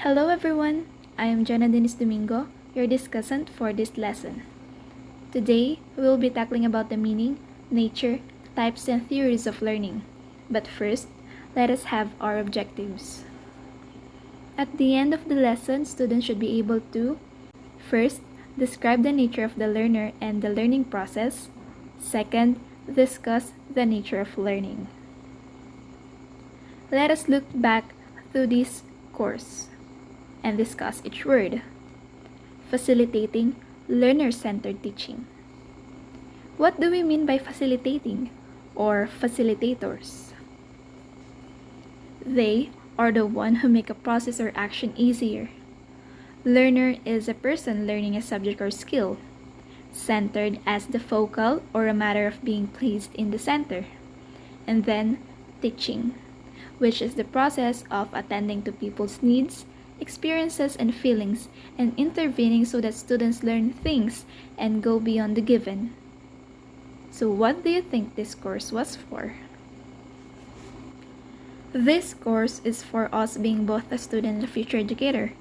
Hello everyone, I am Jenna Denise Domingo, your discussant for this lesson. Today, we will be tackling about the meaning, nature, types, and theories of learning. But first, let us have our objectives. At the end of the lesson, students should be able to first, describe the nature of the learner and the learning process. Second, discuss the nature of learning. Let us look back through this course and discuss each word. Facilitating learner-centered teaching. What do we mean by facilitating or facilitators? They are the one who make a process or action easier. Learner is a person learning a subject or skill, centered as the focal or a matter of being placed in the center. And then teaching, which is the process of attending to people's needs, experiences, and feelings, and intervening so that students learn things and go beyond the given. So what do you think this course was for? This course is for us being both a student and a future educator.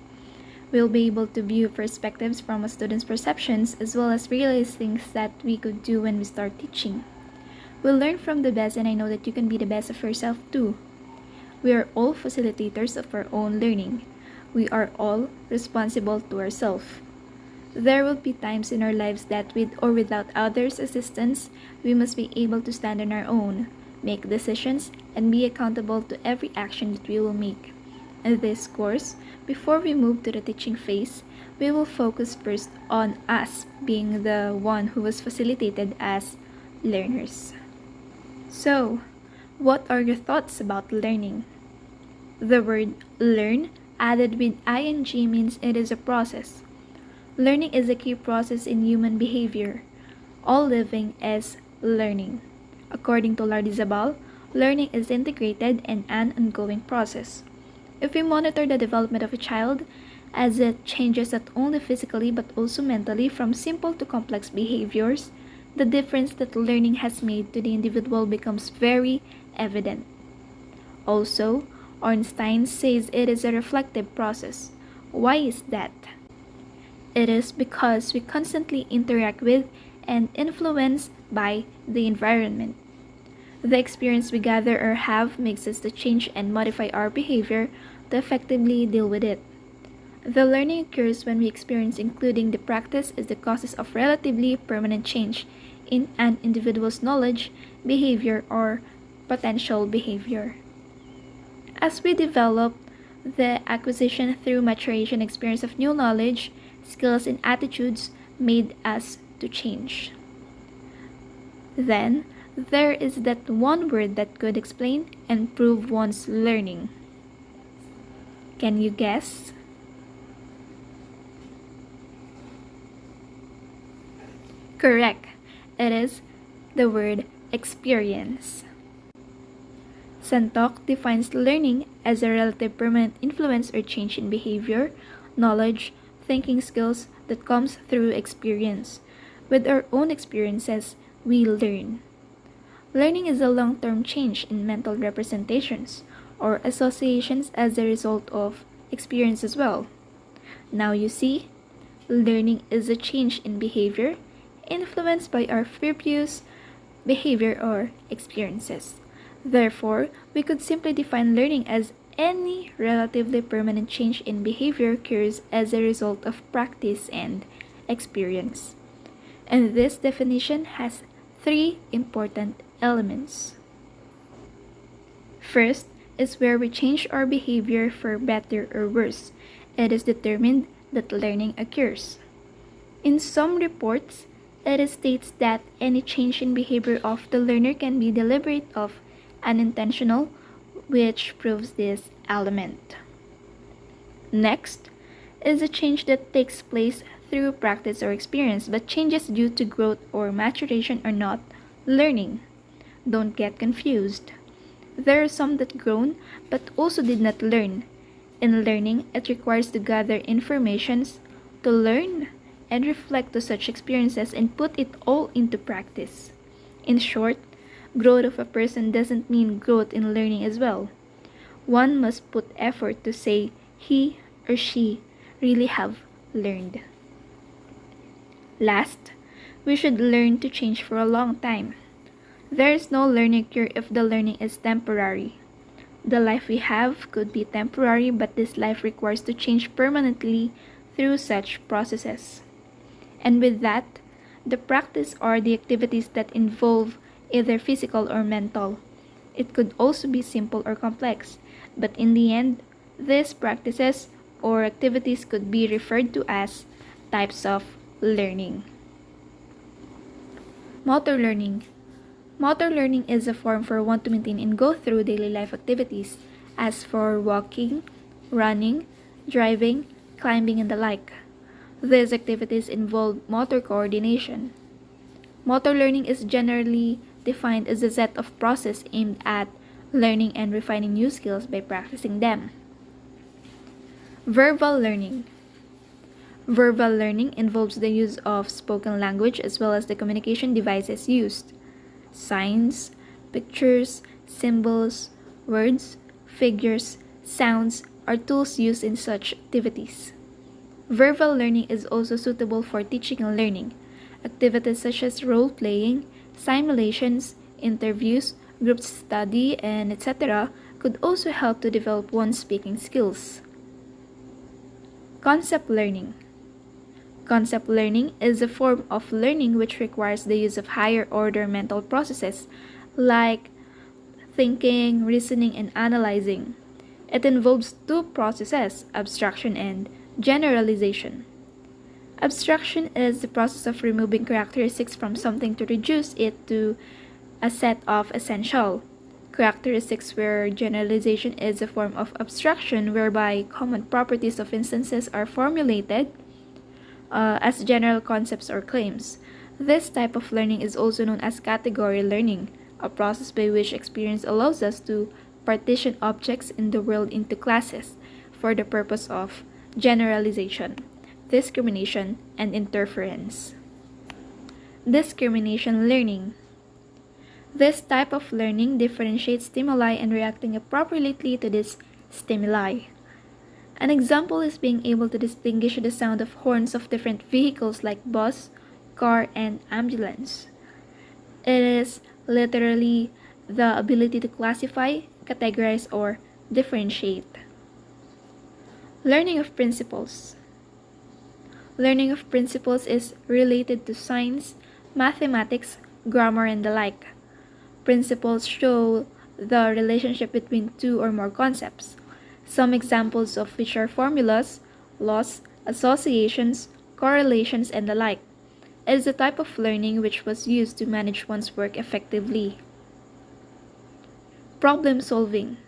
We'll be able to view perspectives from a student's perceptions as well as realize things that we could do when we start teaching. We'll learn from the best, and I know that you can be the best of yourself too. We are all facilitators of our own learning. We are all responsible to ourselves. There will be times in our lives that with or without others' assistance, we must be able to stand on our own, make decisions, and be accountable to every action that we will make. In this course, before we move to the teaching phase, we will focus first on us being the one who was facilitated as learners. So, what are your thoughts about learning? The word learn added with ing means it is a process. Learning is a key process in human behavior. All living is learning. According to Lardizabal, learning is integrated and an ongoing process. If we monitor the development of a child, as it changes not only physically but also mentally from simple to complex behaviors, the difference that learning has made to the individual becomes very evident. Also, Ornstein says it is a reflective process. Why is that? It is because we constantly interact with and influenced by the environment. The experience we gather or have makes us to change and modify our behavior to effectively deal with it. The learning occurs when we experience, including the practice, is the causes of relatively permanent change in an individual's knowledge, behavior, or potential behavior. As we develop, the acquisition through maturation experience of new knowledge, skills, and attitudes made us to change. Then, there is that one word that could explain and prove one's learning. Can you guess? Correct. It is the word experience. Santok defines learning as a relative permanent influence or change in behavior, knowledge, thinking skills that comes through experience. With our own experiences, we learn. Learning is a long-term change in mental representations or associations as a result of experience as well. Now you see, learning is a change in behavior influenced by our previous behavior or experiences. Therefore, we could simply define learning as any relatively permanent change in behavior occurs as a result of practice and experience. And this definition has three important elements. First is where we change our behavior for better or worse. It is determined that learning occurs. In some reports, it states that any change in behavior of the learner can be deliberate or unintentional, which proves this element. Next is a change that takes place through practice or experience, but changes due to growth or maturation are not learning. Don't get confused. There are some that grown but also did not learn. In learning, it requires to gather informations, to learn, and reflect to such experiences and put it all into practice. In short, growth of a person doesn't mean growth in learning as well. One must put effort to say he or she really have learned. Last, we should learn to change for a long time. There is no learning cure if the learning is temporary. The life we have could be temporary, but this life requires to change permanently through such processes. And with that, the practice or the activities that involve either physical or mental. It could also be simple or complex, but in the end, these practices or activities could be referred to as types of learning. Motor learning. Motor learning is a form for one to maintain and go through daily life activities, as for walking, running, driving, climbing, and the like. These activities involve motor coordination. Motor learning is generally defined as a set of processes aimed at learning and refining new skills by practicing them. Verbal learning. Verbal learning involves the use of spoken language as well as the communication devices used. Signs, pictures, symbols, words, figures, sounds are tools used in such activities. Verbal learning is also suitable for teaching and learning. Activities such as role-playing, simulations, interviews, group study, and etc. could also help to develop one's speaking skills. Concept learning. Concept learning is a form of learning which requires the use of higher order mental processes like thinking, reasoning, and analyzing. It involves two processes, abstraction and generalization. Abstraction is the process of removing characteristics from something to reduce it to a set of essential characteristics, where generalization is a form of abstraction whereby common properties of instances are formulated as general concepts or claims. This type of learning is also known as category learning, a process by which experience allows us to partition objects in the world into classes for the purpose of generalization, discrimination, and interference. Discrimination learning. This type of learning differentiates stimuli and reacting appropriately to these stimuli. An example is being able to distinguish the sound of horns of different vehicles like bus, car, and ambulance. It is literally the ability to classify, categorize, or differentiate. Learning of principles. Learning of principles is related to science, mathematics, grammar, and the like. Principles show the relationship between two or more concepts, some examples of which are formulas, laws, associations, correlations, and the like. It is a type of learning which was used to manage one's work effectively. Problem solving.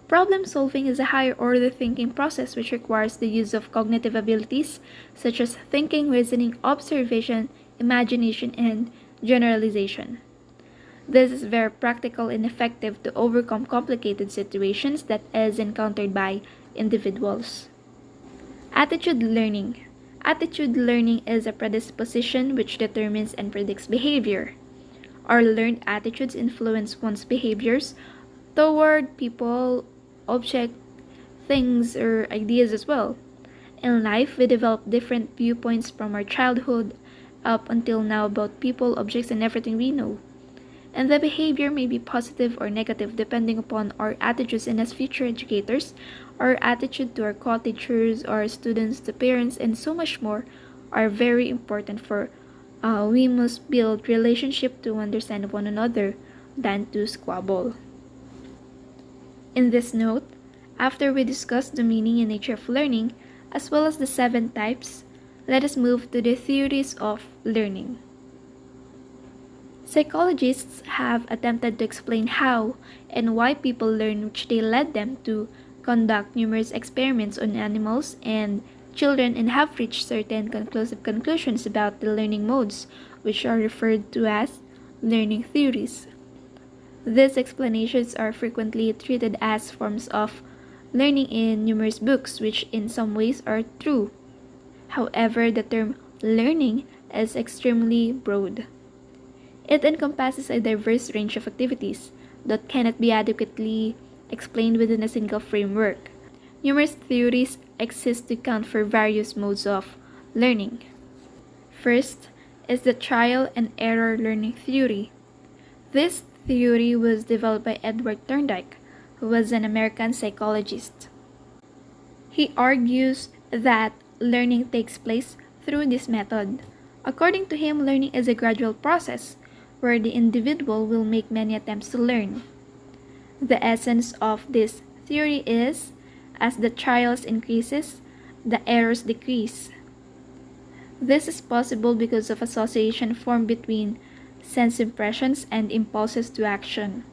Problem solving is a higher order thinking process which requires the use of cognitive abilities such as thinking, reasoning, observation, imagination, and generalization. This is very practical and effective to overcome complicated situations that is encountered by individuals. Attitude learning. Attitude learning is a predisposition which determines and predicts behavior. Our learned attitudes influence one's behaviors toward people, objects, things, or ideas as well. In life, we develop different viewpoints from our childhood up until now about people, objects, and everything we know. And the behavior may be positive or negative depending upon our attitudes, and as future educators, our attitude to our co-teachers, our students, to parents, and so much more are very important for we must build relationship to understand one another than to squabble. In this note, after we discuss the meaning and nature of learning, as well as the 7 types, let us move to the theories of learning. Psychologists have attempted to explain how and why people learn, which they led them to conduct numerous experiments on animals and children and have reached certain conclusive conclusions about the learning modes, which are referred to as learning theories. These explanations are frequently treated as forms of learning in numerous books, which in some ways are true. However, the term learning is extremely broad. It encompasses a diverse range of activities that cannot be adequately explained within a single framework. Numerous theories exist to account for various modes of learning. First is the trial and error learning theory. This theory was developed by Edward Thorndike, who was an American psychologist. He argues that learning takes place through this method. According to him, learning is a gradual process where the individual will make many attempts to learn. The essence of this theory is, as the trials increases, the errors decrease. This is possible because of association formed between sense impressions and impulses to action.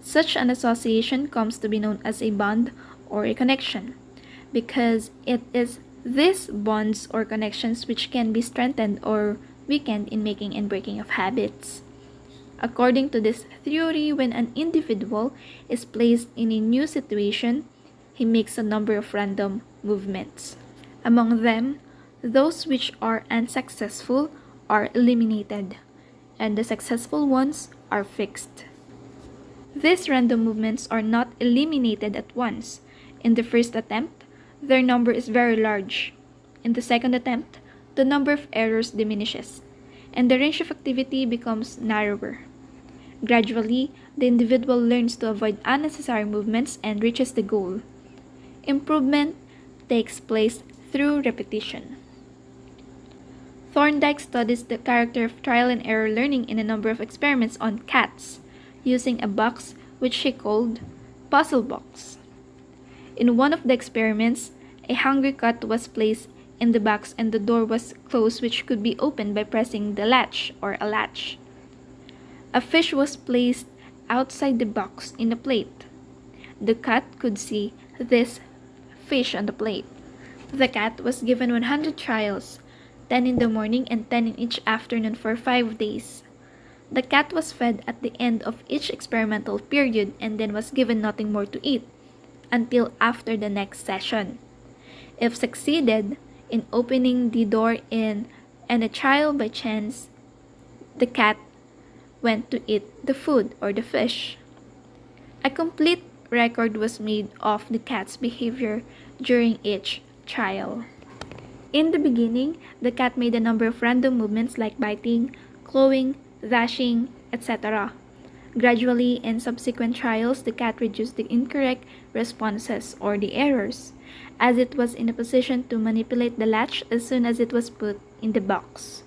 Such an association comes to be known as a bond or a connection, because it is these bonds or connections which can be strengthened or weakened in making and breaking of habits. According to this theory, when an individual is placed in a new situation, he makes a number of random movements. Among them, those which are unsuccessful are eliminated, and the successful ones are fixed. These random movements are not eliminated at once. In the first attempt, their number is very large. In the second attempt, the number of errors diminishes, and the range of activity becomes narrower. Gradually, the individual learns to avoid unnecessary movements and reaches the goal. Improvement takes place through repetition. Thorndike studies the character of trial and error learning in a number of experiments on cats, using a box which he called puzzle box. In one of the experiments, a hungry cat was placed in the box and the door was closed, which could be opened by pressing the latch or a latch. A fish was placed outside the box in a plate. The cat could see this fish on the plate. The cat was given 100 trials, 10 in the morning and 10 in each afternoon for 5 days. The cat was fed at the end of each experimental period and then was given nothing more to eat until after the next session. If succeeded in opening the door and a trial by chance, the cat went to eat the food or the fish. A complete record was made of the cat's behavior during each trial. In the beginning, the cat made a number of random movements like biting, clawing, dashing, etc. Gradually, in subsequent trials, the cat reduced the incorrect responses or the errors, as it was in a position to manipulate the latch as soon as it was put in the box.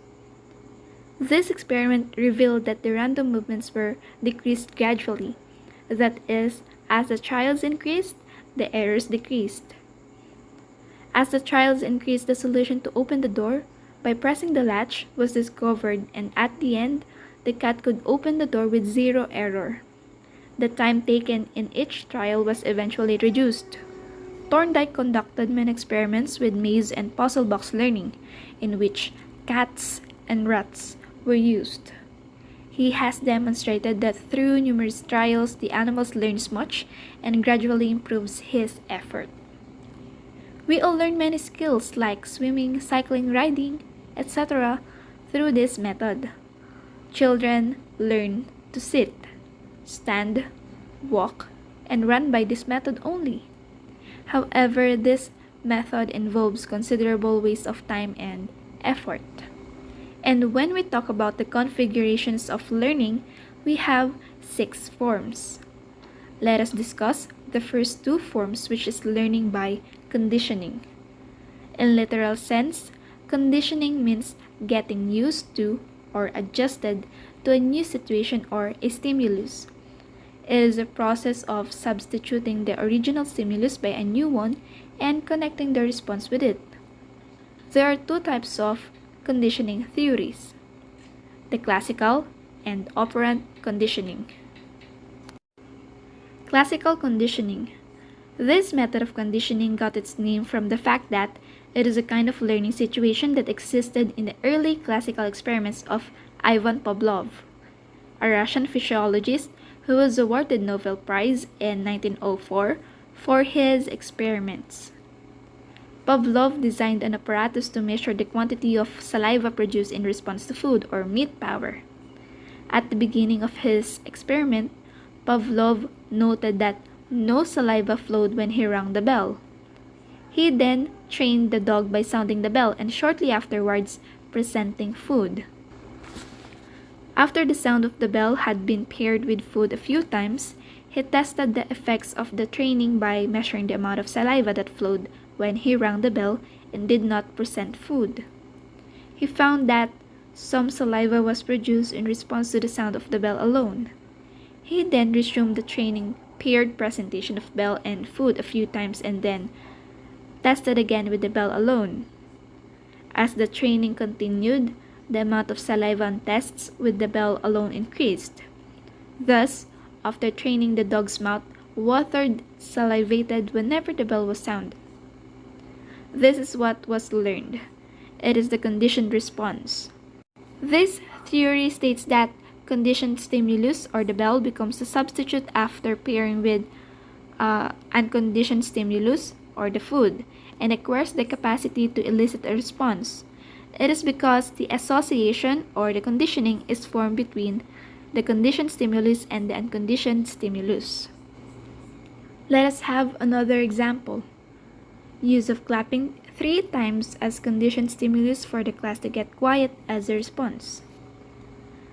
This experiment revealed that the random movements were decreased gradually. That is, as the trials increased, the errors decreased. As the trials increased, the solution to open the door by pressing the latch was discovered, and at the end, the cat could open the door with 0 error. The time taken in each trial was eventually reduced. Thorndike conducted many experiments with maze and puzzle box learning, in which cats and rats were used. He has demonstrated that through numerous trials, the animals learns much and gradually improves his effort. We all learn many skills like swimming, cycling, riding, etc. through this method. Children learn to sit, stand, walk, and run by this method only. However, this method involves considerable waste of time and effort. And when we talk about the configurations of learning, we have 6 forms. Let us discuss the first 2 forms, which is learning by conditioning. In literal sense, conditioning means getting used to or adjusted to a new situation or a stimulus. It is a process of substituting the original stimulus by a new one and connecting the response with it. There are 2 types of conditioning theories: the classical and operant conditioning. Classical conditioning. This method of conditioning got its name from the fact that it is a kind of learning situation that existed in the early classical experiments of Ivan Pavlov, a Russian physiologist who was awarded Nobel Prize in 1904 for his experiments. Pavlov designed an apparatus to measure the quantity of saliva produced in response to food, or meat power. At the beginning of his experiment, Pavlov noted that no saliva flowed when he rang the bell. He then trained the dog by sounding the bell and shortly afterwards presenting food. After the sound of the bell had been paired with food a few times, he tested the effects of the training by measuring the amount of saliva that flowed when he rang the bell and did not present food. He found that some saliva was produced in response to the sound of the bell alone. He then resumed the training paired presentation of bell and food a few times and then tested again with the bell alone. As the training continued, the amount of saliva on tests with the bell alone increased. Thus, after training, the dog's mouth watered, salivated whenever the bell was sounded. This is what was learned. It is the conditioned response. This theory states that conditioned stimulus or the bell becomes a substitute after pairing with unconditioned stimulus or the food and acquires the capacity to elicit a response. It is because the association or the conditioning is formed between the conditioned stimulus and the unconditioned stimulus. Let us have another example. Use of clapping 3 times as conditioned stimulus for the class to get quiet as a response.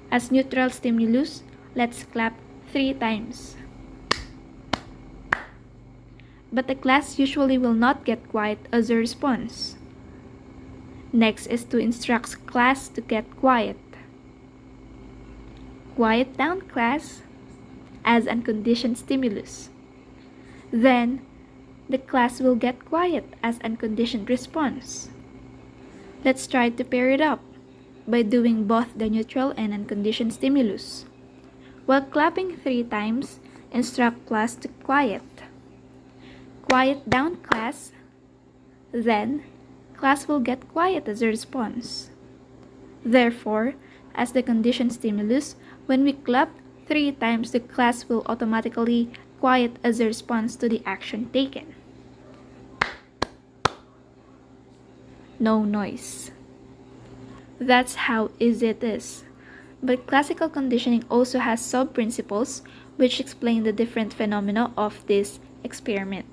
As neutral stimulus, let's clap 3 times. But the class usually will not get quiet as a response. Next is to instruct class to get quiet. Quiet down, class, as unconditioned stimulus. Then, the class will get quiet as unconditioned response. Let's try to pair it up by doing both the neutral and unconditioned stimulus. While clapping 3 times, instruct class to quiet. Quiet down, class. Then, class will get quiet as a response. Therefore, as the conditioned stimulus, when we clap 3 times, the class will automatically quiet as a response to the action taken. No noise. That's how easy it is. But classical conditioning also has sub-principles which explain the different phenomena of this experiment.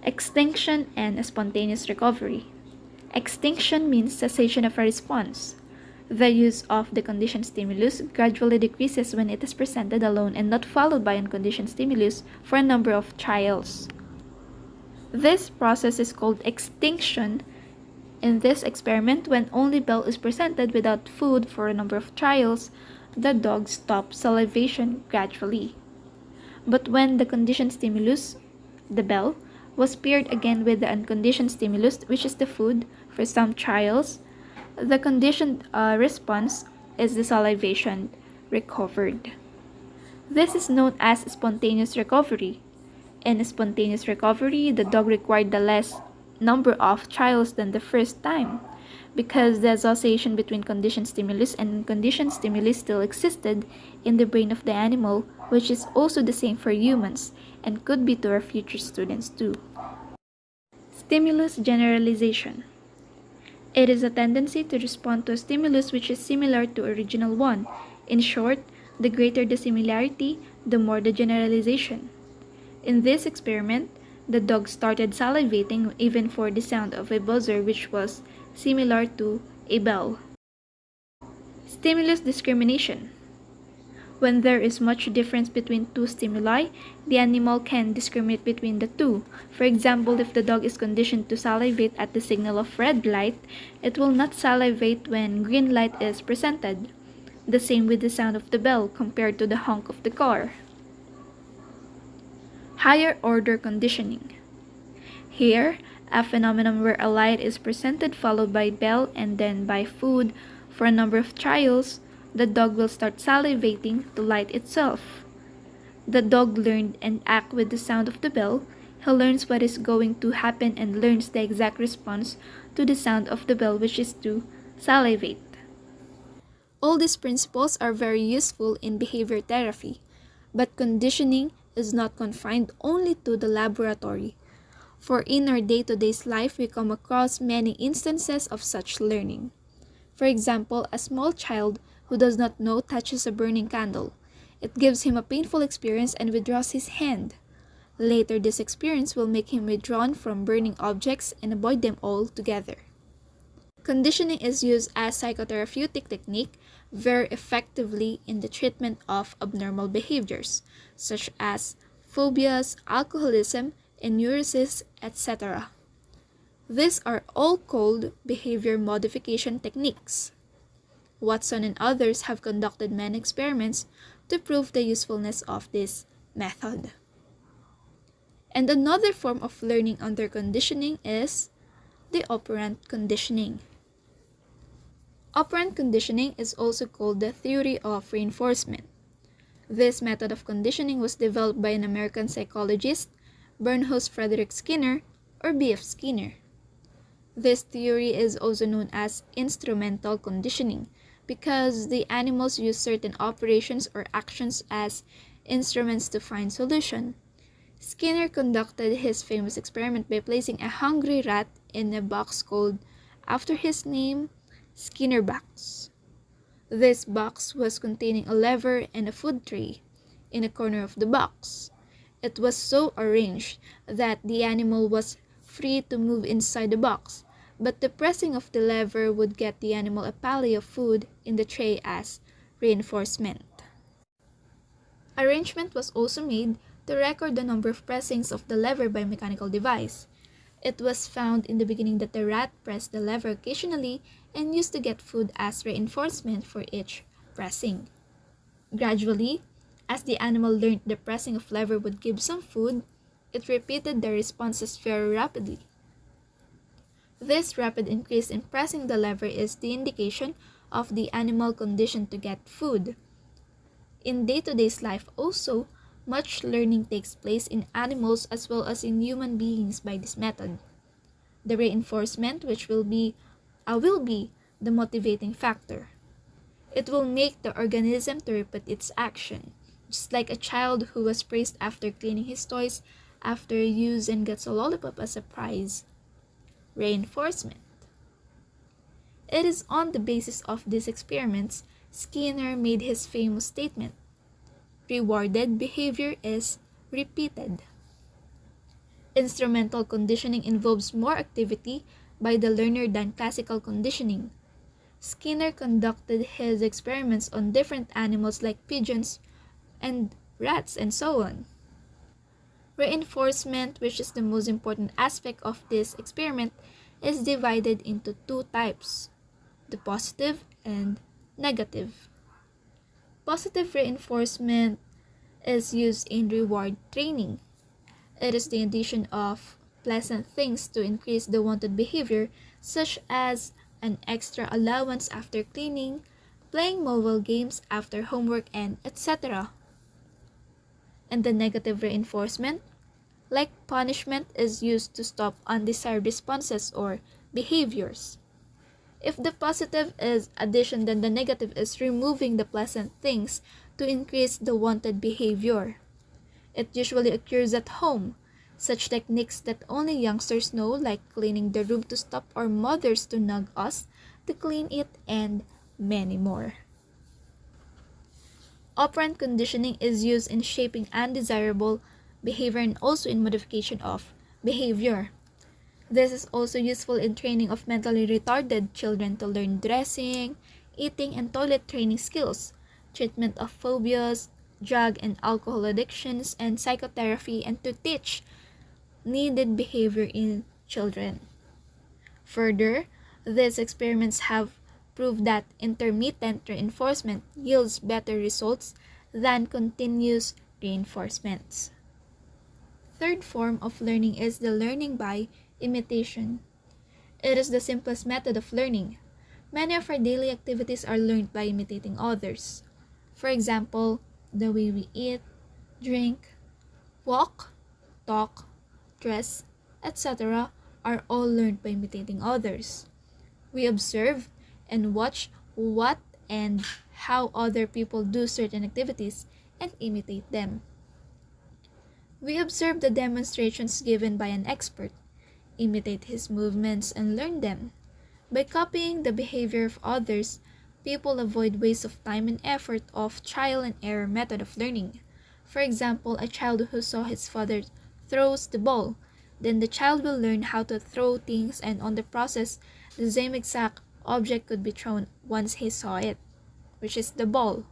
Extinction and spontaneous recovery. Extinction means cessation of a response. The use of the conditioned stimulus gradually decreases when it is presented alone and not followed by unconditioned stimulus for a number of trials. This process is called extinction. In this experiment, when only bell is presented without food for a number of trials, the dog stops salivation gradually. But when the conditioned stimulus, the bell, was paired again with the unconditioned stimulus, which is the food, for some trials, the conditioned response is the salivation recovered. This is known as spontaneous recovery. In spontaneous recovery, the dog required the less number of trials than the first time, because the association between conditioned stimulus and unconditioned stimulus still existed in the brain of the animal, which is also the same for humans and could be to our future students too. Stimulus generalization. It is a tendency to respond to a stimulus which is similar to original one. In short, the greater the similarity, the more the generalization. In this experiment, the dog started salivating even for the sound of a buzzer which was similar to a bell. Stimulus discrimination. When there is much difference between two stimuli, the animal can discriminate between the two. For example, if the dog is conditioned to salivate at the signal of red light, it will not salivate when green light is presented. The same with the sound of the bell compared to the honk of the car. Higher order conditioning. Here, a phenomenon where a light is presented followed by bell and then by food for a number of trials, the dog will start salivating to light itself. The dog learned and act with the sound of the bell. He learns what is going to happen and learns the exact response to the sound of the bell, which is to salivate. All these principles are very useful in behavior therapy, but conditioning is not confined only to the laboratory. For in our day-to-day life, we come across many instances of such learning. For example, a small child who does not know touches a burning candle. It gives him a painful experience and withdraws his hand. Later, this experience will make him withdrawn from burning objects and avoid them altogether. Conditioning is used as psychotherapeutic technique very effectively in the treatment of abnormal behaviors, such as phobias, alcoholism, and neurosis, etc. These are all called behavior modification techniques. Watson and others have conducted many experiments to prove the usefulness of this method. And another form of learning under conditioning is the operant conditioning. Operant conditioning is also called the theory of reinforcement. This method of conditioning was developed by an American psychologist, Bernhard Frederick Skinner, or B.F. Skinner. This theory is also known as instrumental conditioning because the animals use certain operations or actions as instruments to find solution. Skinner conducted his famous experiment by placing a hungry rat in a box called, after his name, Skinner box. This box was containing a lever and a food tray in a corner of the box. It was so arranged that the animal was free to move inside the box, but the pressing of the lever would get the animal a pallet of food in the tray as reinforcement. Arrangement was also made to record the number of pressings of the lever by mechanical device. It was found in the beginning that the rat pressed the lever occasionally and used to get food as reinforcement for each pressing. Gradually, as the animal learned the pressing of lever would give some food, it repeated the responses very rapidly. This rapid increase in pressing the lever is the indication of the animal conditioned to get food. In day-to-day life also, much learning takes place in animals as well as in human beings by this method. The reinforcement, which will be the motivating factor. It will make the organism to repeat its action, just like a child who was praised after cleaning his toys after use and gets a lollipop as a prize. Reinforcement. It is on the basis of these experiments Skinner made his famous statement, "Rewarded behavior is repeated." Instrumental conditioning involves more activity by the learner than classical conditioning. Skinner conducted his experiments on different animals like pigeons and rats and so on. Reinforcement, which is the most important aspect of this experiment, is divided into two types, the positive and negative. Positive reinforcement is used in reward training. It is the addition of pleasant things to increase the wanted behavior, such as an extra allowance after cleaning, playing mobile games after homework, and etc. And the negative reinforcement, like punishment, is used to stop undesired responses or behaviors. If the positive is addition, then the negative is removing the pleasant things to increase the wanted behavior. It usually occurs at home. Such techniques that only youngsters know, like cleaning the room to stop our mothers to nag us to clean it, and many more. Operant conditioning is used in shaping undesirable behavior and also in modification of behavior. This is also useful in training of mentally retarded children to learn dressing, eating, and toilet training skills, treatment of phobias, drug and alcohol addictions, and psychotherapy, and to teach needed behavior in children. Further, these experiments have proved that intermittent reinforcement yields better results than continuous reinforcements. Third form of learning is the learning by imitation. It is the simplest method of learning. Many of our daily activities are learned by imitating others. For example, the way we eat, drink, walk, talk, dress, etc. are all learned by imitating others. We observe and watch what and how other people do certain activities and imitate them. We observe the demonstrations given by an expert, imitate his movements, and learn them. By copying the behavior of others, people avoid waste of time and effort of trial and error method of learning. For example, a child who saw his father throws the ball. Then the child will learn how to throw things, and on the process, the same exact object could be thrown once he saw it, which is the ball.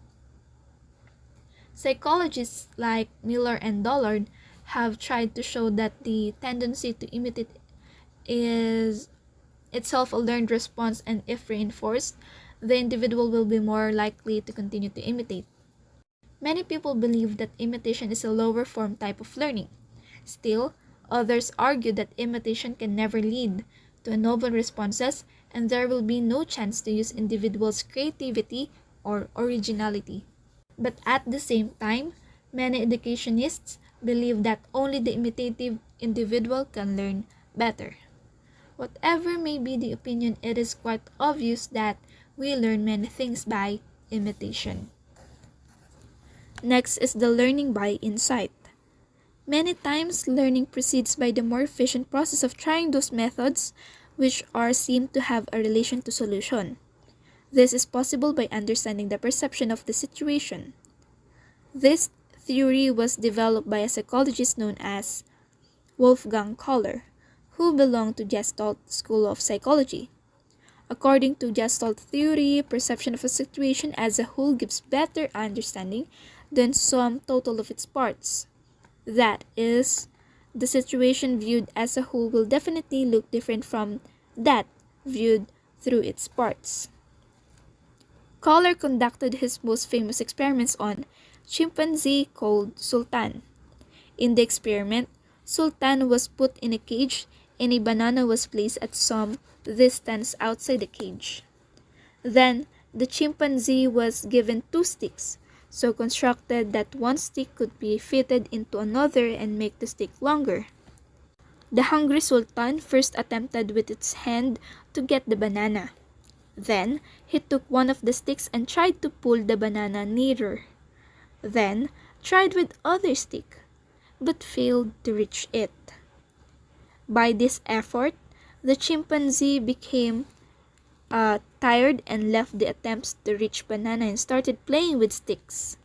Psychologists like Miller and Dollard have tried to show that the tendency to imitate is itself a learned response, and if reinforced, the individual will be more likely to continue to imitate. Many people believe that imitation is a lower form type of learning. Still, others argue that imitation can never lead to novel responses, and there will be no chance to use individuals' creativity or originality. But at the same time, many educationists believe that only the imitative individual can learn better. Whatever may be the opinion, it is quite obvious that we learn many things by imitation. Next is the learning by insight. Many times, learning proceeds by the more efficient process of trying those methods which are seen to have a relation to solution. This is possible by understanding the perception of the situation. This theory was developed by a psychologist known as Wolfgang Kohler, who belonged to Gestalt School of Psychology. According to Gestalt theory, perception of a situation as a whole gives better understanding than sum total of its parts. That is, the situation viewed as a whole will definitely look different from that viewed through its parts. Kohler conducted his most famous experiments on chimpanzee called Sultan. In the experiment, Sultan was put in a cage and a banana was placed at some distance outside the cage. Then, the chimpanzee was given two sticks, so constructed that one stick could be fitted into another and make the stick longer. The hungry Sultan first attempted with its hand to get the banana. Then, he took one of the sticks and tried to pull the banana nearer. Then, tried with other stick, but failed to reach it. By this effort, the chimpanzee became tired and left the attempts to reach banana and started playing with sticks.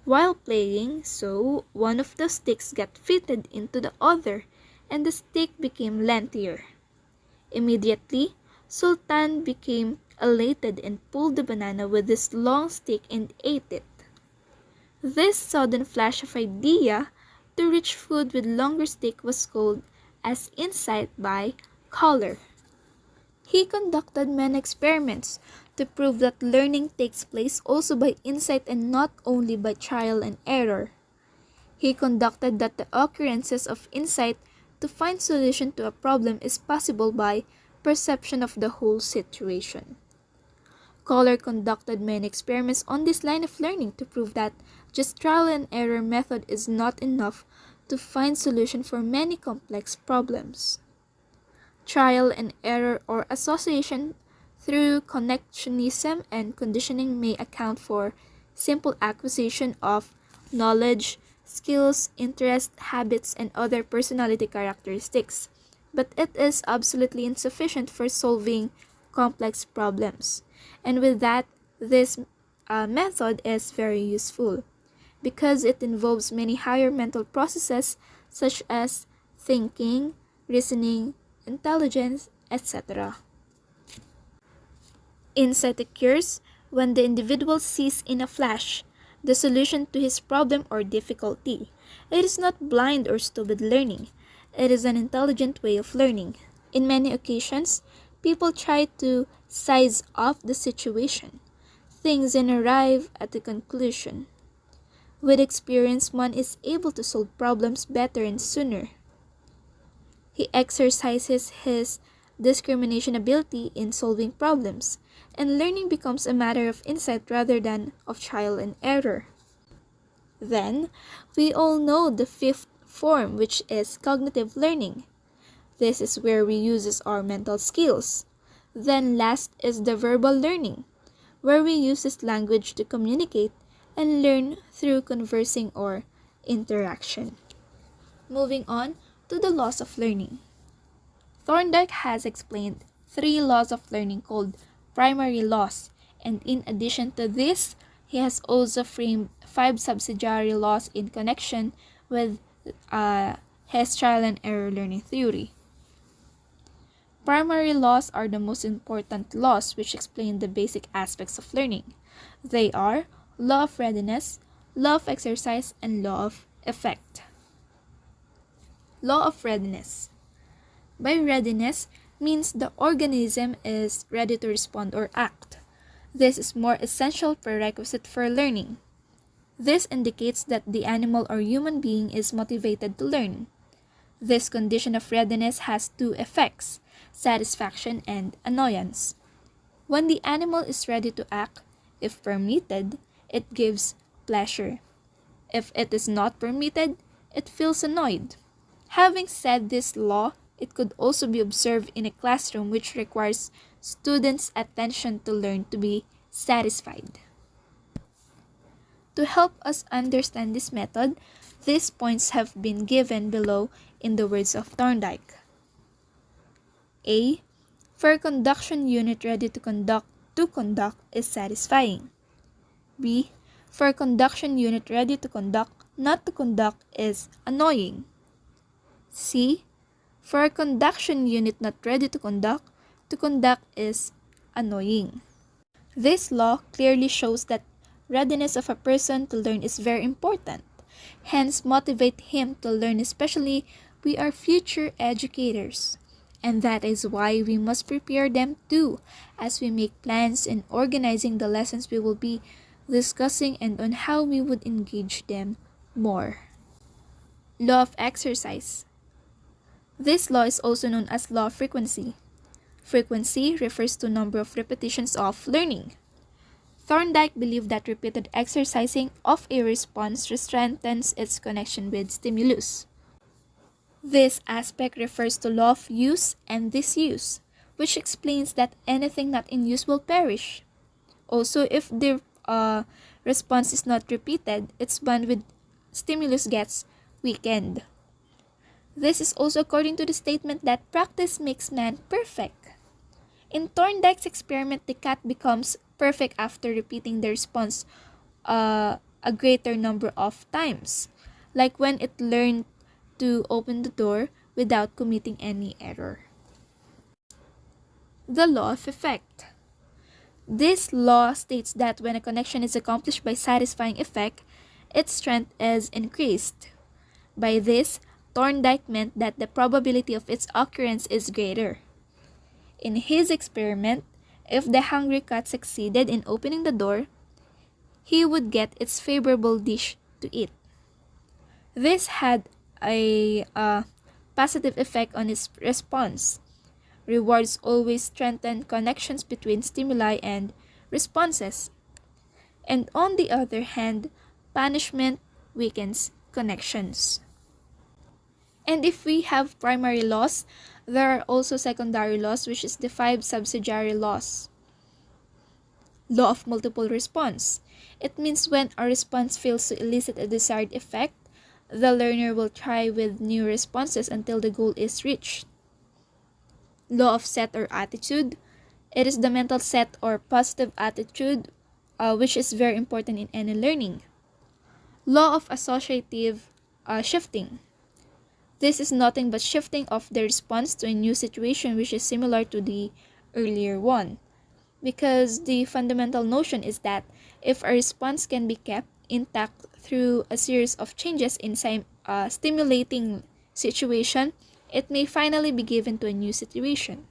While playing, so one of the sticks got fitted into the other and the stick became lengthier. Immediately, Sultan became elated and pulled the banana with his long stick and ate it. This sudden flash of idea to reach food with longer stick was called as insight by Kohler. He conducted many experiments to prove that learning takes place also by insight and not only by trial and error. He conducted that the occurrences of insight to find solution to a problem is possible by perception of the whole situation. Kohler conducted many experiments on this line of learning to prove that just trial and error method is not enough to find solution for many complex problems. Trial and error or association through connectionism and conditioning may account for simple acquisition of knowledge, skills, interests, habits, and other personality characteristics, but it is absolutely insufficient for solving complex problems. And with that, this method is very useful because it involves many higher mental processes such as thinking, reasoning, intelligence, etc. Insight occurs when the individual sees in a flash the solution to his problem or difficulty. It is not blind or stupid learning. It is an intelligent way of learning. In many occasions, people try to size off the situation, things, and arrive at a conclusion. With experience, one is able to solve problems better and sooner. He exercises his discrimination ability in solving problems, and learning becomes a matter of insight rather than of trial and error. Then, we all know the fifth form, which is cognitive learning. This is where we use our mental skills. Then last is the verbal learning, where we use language to communicate and learn through conversing or interaction. Moving on to the laws of learning. Thorndike has explained 3 laws of learning called primary laws, and in addition to this, he has also framed 5 subsidiary laws in connection with his trial and error learning theory. Primary laws are the most important laws which explain the basic aspects of learning. They are law of readiness, law of exercise, and law of effect. Law of readiness. By readiness means the organism is ready to respond or act. This is more essential prerequisite for learning. This indicates that the animal or human being is motivated to learn. This condition of readiness has two effects, satisfaction and annoyance. When the animal is ready to act, if permitted, it gives pleasure. If it is not permitted, it feels annoyed. Having said this law, it could also be observed in a classroom which requires students' attention to learn to be satisfied. To help us understand this method, these points have been given below in the words of Thorndike. A. For a conduction unit ready to conduct is satisfying. B. For a conduction unit ready to conduct, not to conduct is annoying. C. For a conduction unit not ready to conduct is annoying. This law clearly shows that readiness of a person to learn is very important. Hence, motivate him to learn, especially we are future educators. And that is why we must prepare them too, as we make plans in organizing the lessons we will be discussing and on how we would engage them more. Law of exercise. This law is also known as law of frequency. Frequency refers to number of repetitions of learning. Thorndike believed that repeated exercising of a response strengthens its connection with stimulus. This aspect refers to law of use and disuse, which explains that anything not in use will perish. Also, if the response is not repeated, its bond with stimulus gets weakened. This is also according to the statement that practice makes man perfect. In Thorndike's experiment, the cat becomes perfect after repeating the response a greater number of times, like when it learned to open the door without committing any error. The law of effect. This law states that when a connection is accomplished by satisfying effect, its strength is increased. By this, Thorndike meant that the probability of its occurrence is greater. In his experiment, if the hungry cat succeeded in opening the door, he would get its favorable dish to eat. This had a positive effect on its response. Rewards always strengthen connections between stimuli and responses. And on the other hand, punishment weakens connections. And if we have primary laws, there are also secondary laws, which is the 5 subsidiary laws. Law of multiple response. It means when a response fails to elicit a desired effect, the learner will try with new responses until the goal is reached. Law of set or attitude. It is the mental set or positive attitude, which is very important in any learning. Law of associative shifting. This is nothing but shifting of the response to a new situation which is similar to the earlier one. Because the fundamental notion is that if a response can be kept intact through a series of changes in stimulating situation, it may finally be given to a new situation.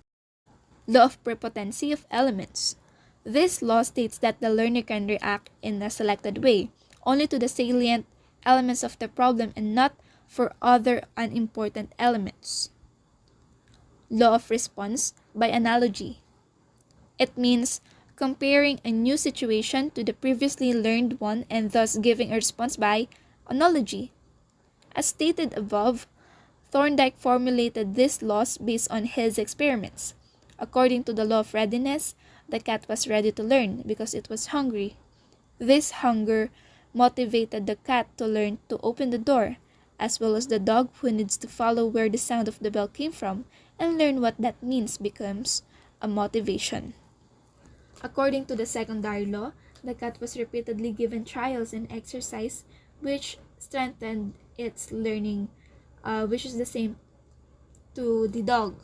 Law of prepotency of elements. This law states that the learner can react in a selected way, only to the salient elements of the problem and not for other unimportant elements. Law of response by analogy. It means comparing a new situation to the previously learned one and thus giving a response by analogy. As stated above, Thorndike formulated these laws based on his experiments. According to the law of readiness, the cat was ready to learn because it was hungry. This hunger motivated the cat to learn to open the door, as well as the dog who needs to follow where the sound of the bell came from and learn what that means becomes a motivation. According to the secondary law, the cat was repeatedly given trials and exercise which strengthened its learning which is the same to the dog.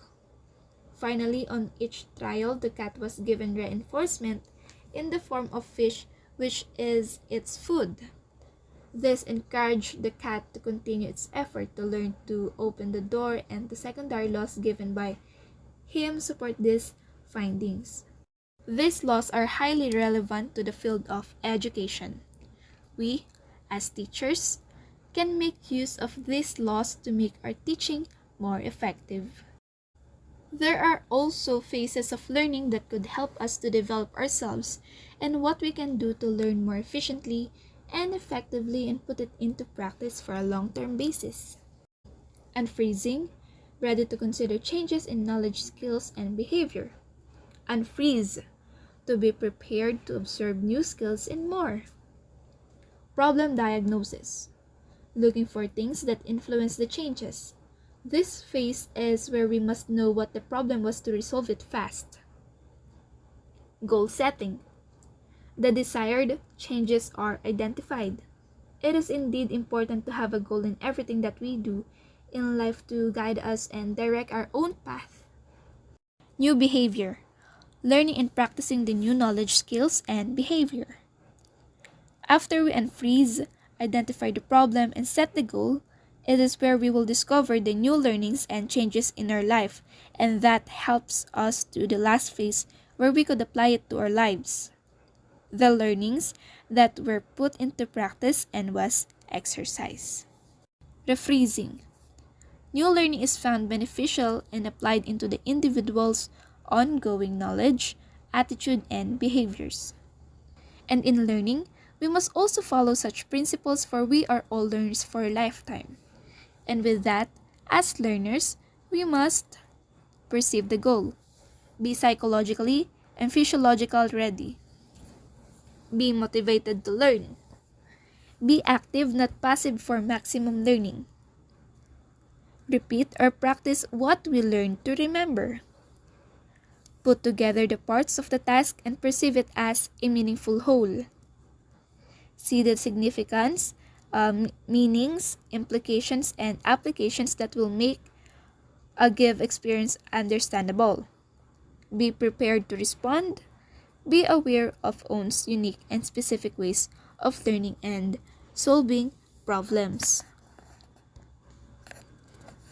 Finally, on each trial, the cat was given reinforcement in the form of fish, which is its food. This encouraged the cat to continue its effort to learn to open the door, and the secondary laws given by him support these findings. These laws are highly relevant to the field of education. We, as teachers, can make use of these laws to make our teaching more effective. There are also phases of learning that could help us to develop ourselves and what we can do to learn more efficiently and effectively and put it into practice for a long-term basis. Unfreezing, ready to consider changes in knowledge, skills, and behavior. Unfreeze, to be prepared to observe new skills and more. Problem diagnosis, looking for things that influence the changes. This phase is where we must know what the problem was to resolve it fast. Goal setting. The desired changes are identified. It is indeed important to have a goal in everything that we do in life to guide us and direct our own path. New behavior. Learning and practicing the new knowledge, skills, and behavior. After we unfreeze, identify the problem, and set the goal, it is where we will discover the new learnings and changes in our life, and that helps us to the last phase where we could apply it to our lives. The learnings that were put into practice and was exercise. Refreezing. New learning is found beneficial and applied into the individual's ongoing knowledge, attitude, and behaviors. And in learning, we must also follow such principles, for we are all learners for a lifetime. And with that, as learners, we must perceive the goal, be psychologically and physiologically ready, be motivated to learn, be active, not passive, for maximum learning, repeat or practice what we learn to remember, put together the parts of the task and perceive it as a meaningful whole, see the significance, meanings, implications, and applications that will make a give experience understandable. Be prepared to respond. Be aware of own's unique and specific ways of learning and solving problems.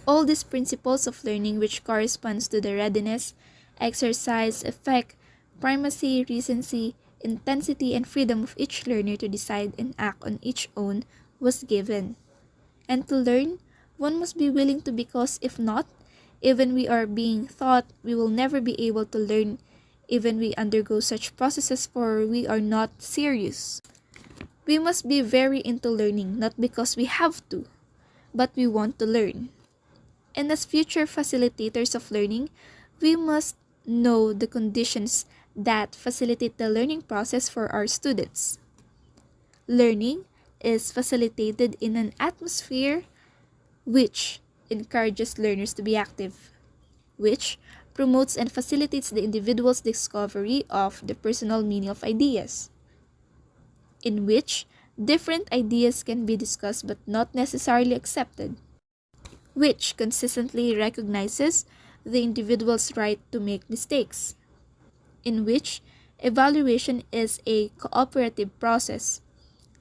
All these principles of learning, which corresponds to the readiness, exercise, effect, primacy, recency, intensity, and freedom of each learner to decide and act on each own, was given. And to learn, one must be willing to, because if not, even we are being taught, we will never be able to learn, even we undergo such processes, for we are not serious. We must be very into learning, not because we have to, but we want to learn. And as future facilitators of learning, we must know the conditions that facilitate the learning process for our students. Learning is facilitated in an atmosphere which encourages learners to be active, which promotes and facilitates the individual's discovery of the personal meaning of ideas, in which different ideas can be discussed but not necessarily accepted, which consistently recognizes the individual's right to make mistakes, in which evaluation is a cooperative process,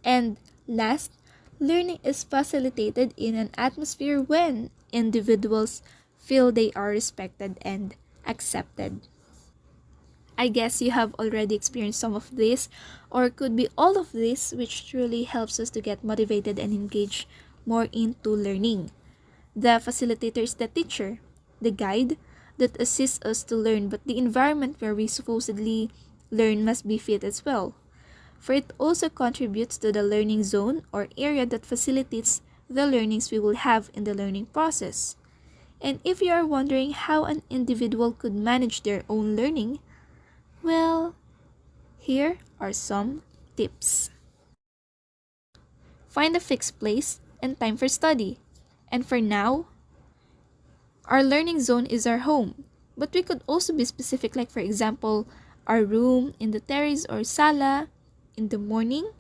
and last, learning is facilitated in an atmosphere when individuals feel they are respected and accepted. I guess you have already experienced some of this, or could be all of this, which truly helps us to get motivated and engage more into learning. The facilitator is the teacher, the guide that assists us to learn, but the environment where we supposedly learn must be fit as well, for it also contributes to the learning zone or area that facilitates the learnings we will have in the learning process. And if you are wondering how an individual could manage their own learning, well, here are some tips. Find a fixed place and time for study. And for now, our learning zone is our home. But we could also be specific, like for example, our room in the terrace or sala in the morning,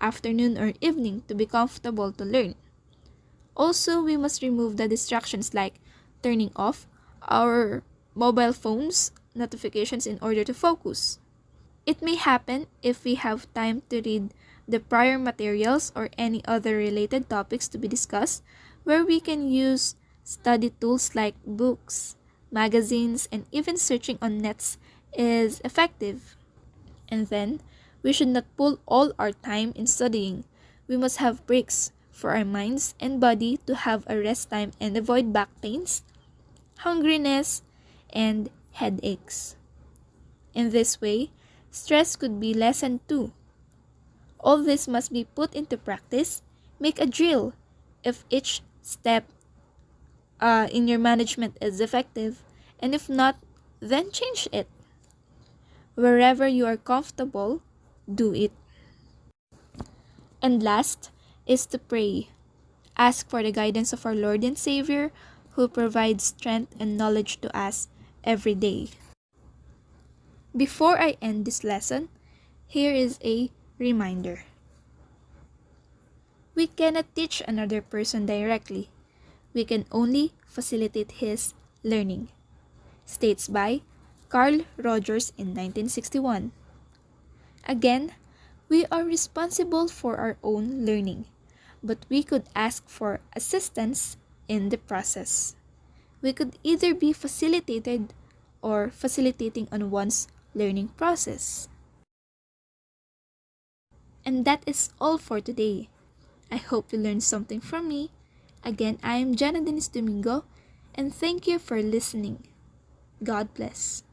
afternoon, or evening to be comfortable to learn. Also, we must remove the distractions like turning off our mobile phones notifications in order to focus. It may happen if we have time to read the prior materials or any other related topics to be discussed, where we can use study tools like books, magazines, and even searching on nets is effective. And then, we should not pull all our time in studying. We must have breaks for our minds and body to have a rest time and avoid back pains, hungriness, and headaches. In this way, stress could be lessened too. All this must be put into practice. Make a drill if each step in your management is effective, and if not, then change it. Wherever you are comfortable, do it. And last is to pray. Ask for the guidance of our Lord and Savior, who provides strength and knowledge to us every day. Before I end this lesson, here is a reminder. We cannot teach another person directly. We can only facilitate his learning. States by Carl Rogers in 1961. Again, we are responsible for our own learning, but we could ask for assistance in the process. We could either be facilitated or facilitating on one's learning process. And that is all for today. I hope you learned something from me. Again, I am Jana Dennis Domingo, and thank you for listening. God bless.